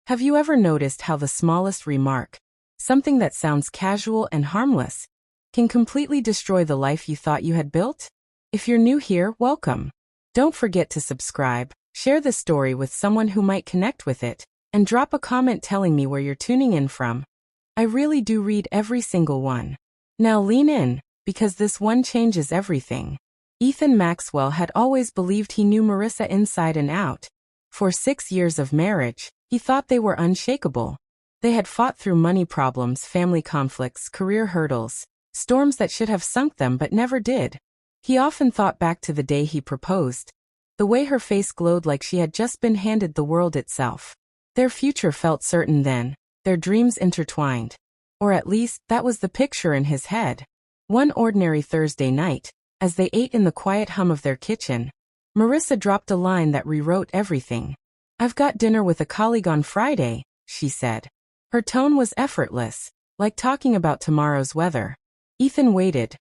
Have you ever noticed how the smallest remark, something that sounds casual and harmless, can completely destroy the life you thought you had built? If you're new here, welcome. Don't forget to subscribe, share this story with someone who might connect with it, and drop a comment telling me where you're tuning in from. I really do read every single one. Now lean in, because this one changes everything. Ethan Maxwell had always believed he knew Marissa inside and out. For 6 years of marriage, he thought they were unshakable. They had fought through money problems, family conflicts, career hurdles, storms that should have sunk them but never did. He often thought back to the day he proposed. The way her face glowed like she had just been handed the world itself. Their future felt certain then, their dreams intertwined. Or at least, that was the picture in his head. One ordinary Thursday night, as they ate in the quiet hum of their kitchen, Marissa dropped a line that rewrote everything. "I've got dinner with a colleague on Friday," she said. Her tone was effortless, like talking about tomorrow's weather. Ethan waited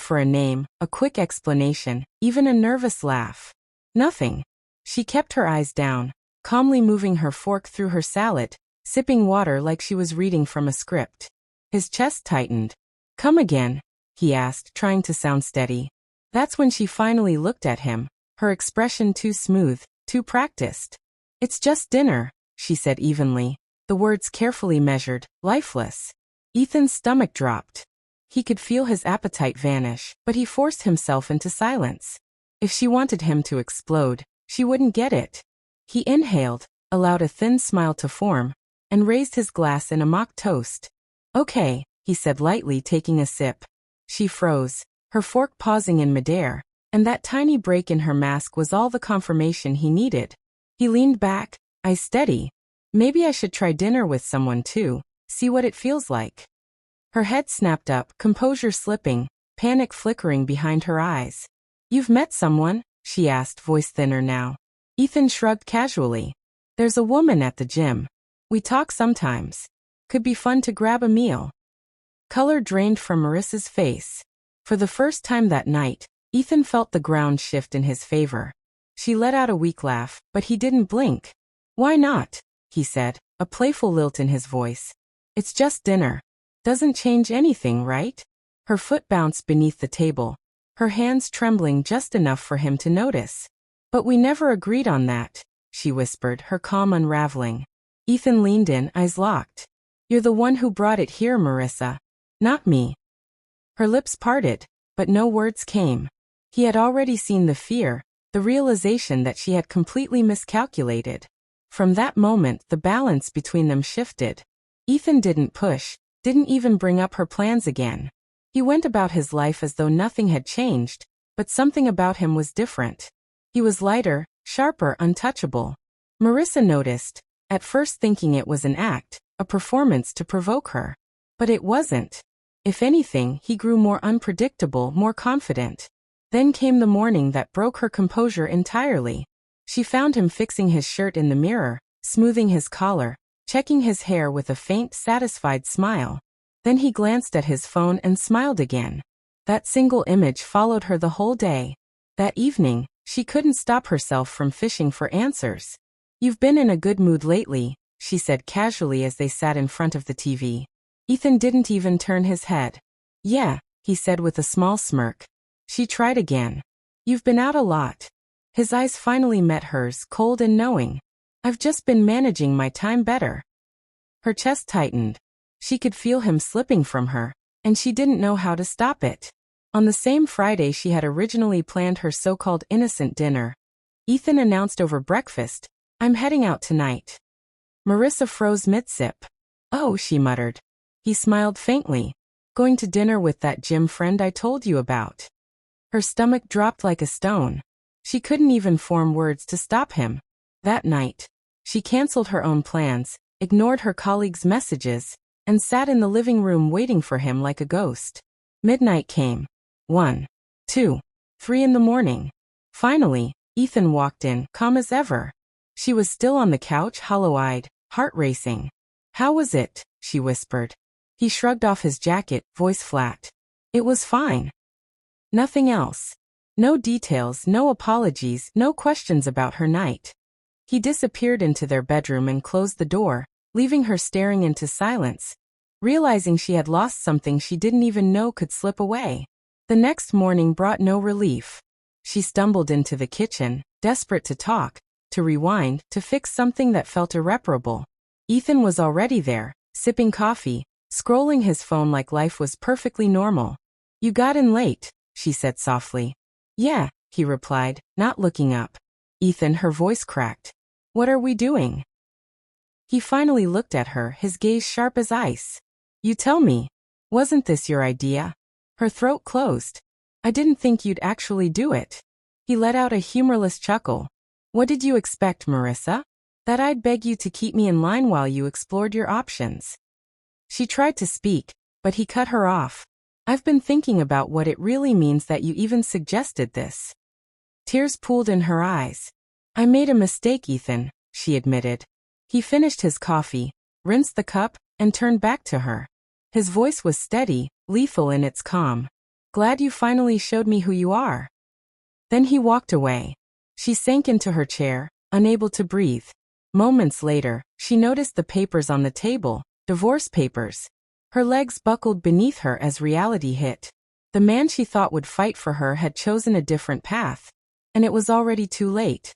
for a name, a quick explanation, even a nervous laugh. Nothing. She kept her eyes down, calmly moving her fork through her salad, sipping water like she was reading from a script. His chest tightened. "Come again?" he asked, trying to sound steady. That's when she finally looked at him, her expression too smooth, too practiced. "It's just dinner," she said evenly, the words carefully measured, lifeless. Ethan's stomach dropped. He could feel his appetite vanish, but he forced himself into silence. If she wanted him to explode, she wouldn't get it. He inhaled, allowed a thin smile to form, and raised his glass in a mock toast. "Okay," he said lightly, taking a sip. She froze, her fork pausing in midair, and that tiny break in her mask was all the confirmation he needed. He leaned back, eyes steady. "Maybe I should try dinner with someone too, see what it feels like." Her head snapped up, composure slipping, panic flickering behind her eyes. "You've met someone?" she asked, voice thinner now. Ethan shrugged casually. "There's a woman at the gym. We talk sometimes. Could be fun to grab a meal." Color drained from Marissa's face. For the first time that night, Ethan felt the ground shift in his favor. She let out a weak laugh, but he didn't blink. "Why not?" he said, a playful lilt in his voice. "It's just dinner. Doesn't change anything, right?" Her foot bounced beneath the table, her hands trembling just enough for him to notice. "But we never agreed on that," she whispered, her calm unraveling. Ethan leaned in, eyes locked. "You're the one who brought it here, Marissa. Not me." Her lips parted, but no words came. He had already seen the fear, the realization that she had completely miscalculated. From that moment, the balance between them shifted. Ethan didn't push, didn't even bring up her plans again. He went about his life as though nothing had changed, but something about him was different. He was lighter, sharper, untouchable. Marissa noticed, at first thinking it was an act, a performance to provoke her. But it wasn't. If anything, he grew more unpredictable, more confident. Then came the morning that broke her composure entirely. She found him fixing his shirt in the mirror, smoothing his collar, checking his hair with a faint, satisfied smile. Then he glanced at his phone and smiled again. That single image followed her the whole day. That evening, she couldn't stop herself from fishing for answers. "You've been in a good mood lately," she said casually as they sat in front of the TV. Ethan didn't even turn his head. "Yeah," he said with a small smirk. She tried again. "You've been out a lot." His eyes finally met hers, cold and knowing. "I've just been managing my time better." Her chest tightened. She could feel him slipping from her, and she didn't know how to stop it. On the same Friday she had originally planned her so-called innocent dinner. Ethan announced over breakfast, "I'm heading out tonight." Marissa froze mid-sip. "Oh," she muttered. He smiled faintly. "Going to dinner with that gym friend I told you about." Her stomach dropped like a stone. She couldn't even form words to stop him. That night, she canceled her own plans, ignored her colleagues' messages, and sat in the living room waiting for him like a ghost. Midnight came. 1, 2, 3 in the morning. Finally, Ethan walked in, calm as ever. She was still on the couch, hollow-eyed, heart racing. "How was it?" she whispered. He shrugged off his jacket, voice flat. "It was fine." Nothing else. No details, no apologies, no questions about her night. He disappeared into their bedroom and closed the door, leaving her staring into silence, realizing she had lost something she didn't even know could slip away. The next morning brought no relief. She stumbled into the kitchen, desperate to talk, to rewind, to fix something that felt irreparable. Ethan was already there, sipping coffee, scrolling his phone like life was perfectly normal. "You got in late," she said softly. "Yeah," he replied, not looking up. "Ethan," her voice cracked. "What are we doing?" He finally looked at her, his gaze sharp as ice. "You tell me. Wasn't this your idea?" Her throat closed. "I didn't think you'd actually do it." He let out a humorless chuckle. "What did you expect, Marissa? That I'd beg you to keep me in line while you explored your options?" She tried to speak, but he cut her off. "I've been thinking about what it really means that you even suggested this." Tears pooled in her eyes. "I made a mistake, Ethan," she admitted. He finished his coffee, rinsed the cup, and turned back to her. His voice was steady, lethal in its calm. "Glad you finally showed me who you are." Then he walked away. She sank into her chair, unable to breathe. Moments later, she noticed the papers on the table, divorce papers. Her legs buckled beneath her as reality hit. The man she thought would fight for her had chosen a different path, and it was already too late.